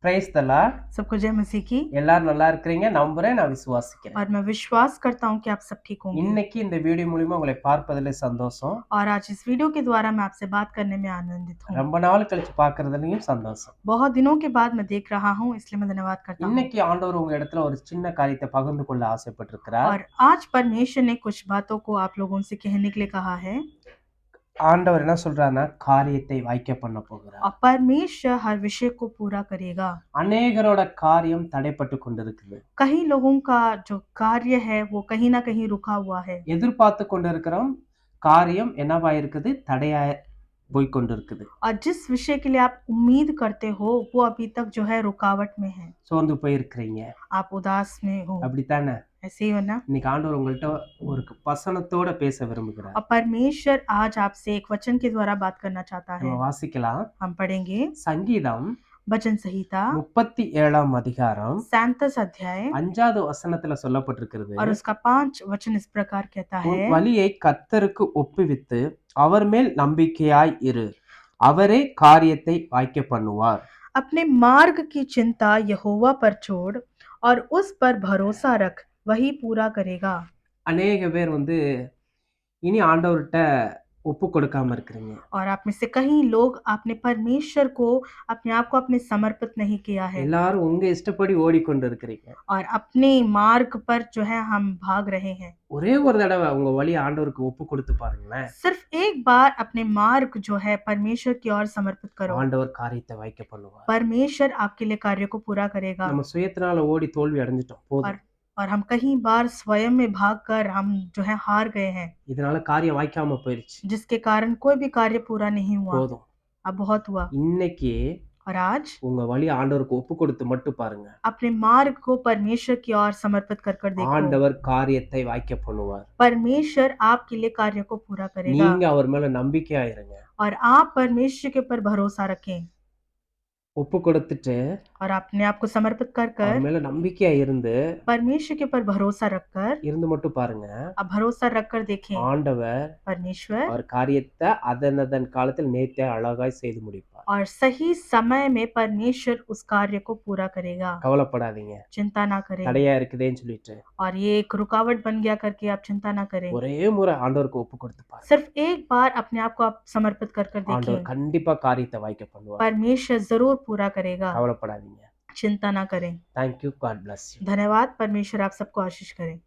Praise the Lord. सबको जय मसीह की। எல்லாரும் நல்லா இருக்கிறீங்க நம்புறேன், நான் விசுவாசிக்கிறேன். और मैं विश्वास करता हूँ कि आप सब ठीक होंगे। இன்னைக்கு இந்த வீடியோ மூலமா உங்களை பார்ப்பதிலே சந்தோஷம். और आज इस वीडियो के द्वारा मैं आपसे बात करने में आनंदित हूँ। ரொம்ப நாள் கழிச்சு பார்க்கிறதுலயும் சந்தோஷம். बहुत दिनों के बाद मैं देख रहा हूँ, इसलिए मैं धन्यवाद करता हूँ। இன்னைக்கு ஆண்டவர் உங்க இடத்துல ஒரு சின்ன காரியத்தை பகிர்ந்து கொள்ள ஆசைப்பட்டிருக்கிறார். और आज परमेश्वर ने कुछ बातों को आप लोगों से कहने के लिए कहा है। ஆண்டவர் என்ன சொல்றாருன்னா காரியத்தை வாய்க்க பண்ண போகிறார். और परमेश्वर हर विषय को पूरा करेगा। அநேகரோட காரியம் தடைப்பட்டு கொண்டிருக்குது. कई लोगों का जो कार्य है वो कहीं ना कहीं रुका हुआ है। எதிர்பார்த்து கொண்டிருக்கிறோம் காரியம் என்னவா இருக்குது, தடையா போய் கொண்டிருக்குது. और जिस विषय के लिए आप उम्मीद करते हो वो अभी तक जो है रुकावट में है। சோர்ந்து போயிருக்கிறீங்க, आप उदास में हो, அப்படித்தானே? ऐसे ही हो ना। இன்னைக்கு ஆண்டவர் உங்கள்ட்ட ஒரு வசனத்தோட பேச விரும்புகிறார். और परमेश्वर आज आपसे एक वचन के द्वारा बात करना चाहता है। நம்ம வாசிக்கலாம். हम पढ़ेंगे சங்கீதம் वचन संहिता 37 அதிகாரம் 37 अध्याय 5வது வசனத்துல சொல்லப்பட்டிருக்கிறது. और उसका 5 वचन इस प्रकार कहता உன் है। வழியை கர்த்தருக்கு ஒப்புவித்து அவர் மேல் நம்பிக்கையாய் இரு, அவரே காரியத்தை வாய்க்க பண்ணுவார். अपने मार्ग की चिंता यहोवा पर छोड़ और उस पर भरोसा रख, वही पूरा करेगा। அநேக பேர் இனி ஆண்டவர்கிட்ட ஒப்பு கொடுக்காம இருக்கிறீங்க. और आप में से कई लोग आपने परमेश्वर को अपने आप को अपने समर्पित नहीं किया है எல்லாரும் உங்க இஷ்டப்படி ஓடிக்கொண்டு இருக்கிறீங்க. और अपने मार्ग पर जो है हम भाग रहे हैं। ஒரே ஒரு தடவை உங்க வழி ஆண்டவருக்கு ஒப்பு கொடுத்து பாருங்களேன். सिर्फ एक बार अपने मार्ग जो है परमेश्वर की ओर समर्पित करो, ஆண்டவர் காரியத்தை வாய்க்க பண்ணுவார். परमेश्वर आपके लिए कार्य को पूरा करेगा। நம்ம சுயத்தினால ஓடி தோல்வி அடைஞ்சிட்டோம் போதும். और हम कई बार स्वयं में भागकर हम जो है हार गए हैं, இதனால காரியம் வாய்க்காம போயிருச்சு. जिसके कारण कोई भी कार्य पूरा नहीं हुआ। போதும். अब बहुत हुआ। இன்னைக்கு और आज உங்க வழி ஆண்டவருக்கு ஒப்பு கொடுத்து மட்டும் பாருங்க. अपने मार्ग को परमेश्वर की ओर समर्पित कर देखो, ஆண்டவர் காரியத்தை வாய்க்க பண்ணுவார். परमेश्वर आपके लिए कार्य को पूरा करेगा। நீங்க அவர் மேல நம்பிக்கையா இருங்க. और आप परमेश्वर के ऊपर भरोसा रखें ஒப்பு கொடுத்துட்டு और अपने आप को समर्पित कर அவர் மேல நம்பிக்கையா இருந்து परमेश्वर के ऊपर भरोसा रखकर இருந்து மட்டும் பாருங்க. अब भरोसा रखकर देखें, ஆண்டவர் परमेश्वर அவர் காரியத்தை அதன் காலத்தில் நேர்த்தியா அழகாய் செய்து முடிப்பார். और सही समय में परमेश्वर उस कार्य को पूरा करेगा। கவலைப்படாதீங்க, चिंता ना करें। தடையா இருக்குதேன்னு சொல்லிட்டு और ये एक रुकावट बन गया करके आप चिंता ना करें। ஒரே முறை ஆண்டவருக்கு ஒப்பு கொடுத்து பாருங்க. सिर्फ एक बार अपने आप को आप समर्पित कर ஆண்டவர் देखें, கண்டிப்பா காரியத்தை வாய்க்க பண்ணுவார். परमेश्वर जरूर पूरा करेगा। கவலைப்படாதீங்க. चिंता ना करें। Thank you. God bless you. धन्यवाद। परमेश्वर आप सबको आशीष करें।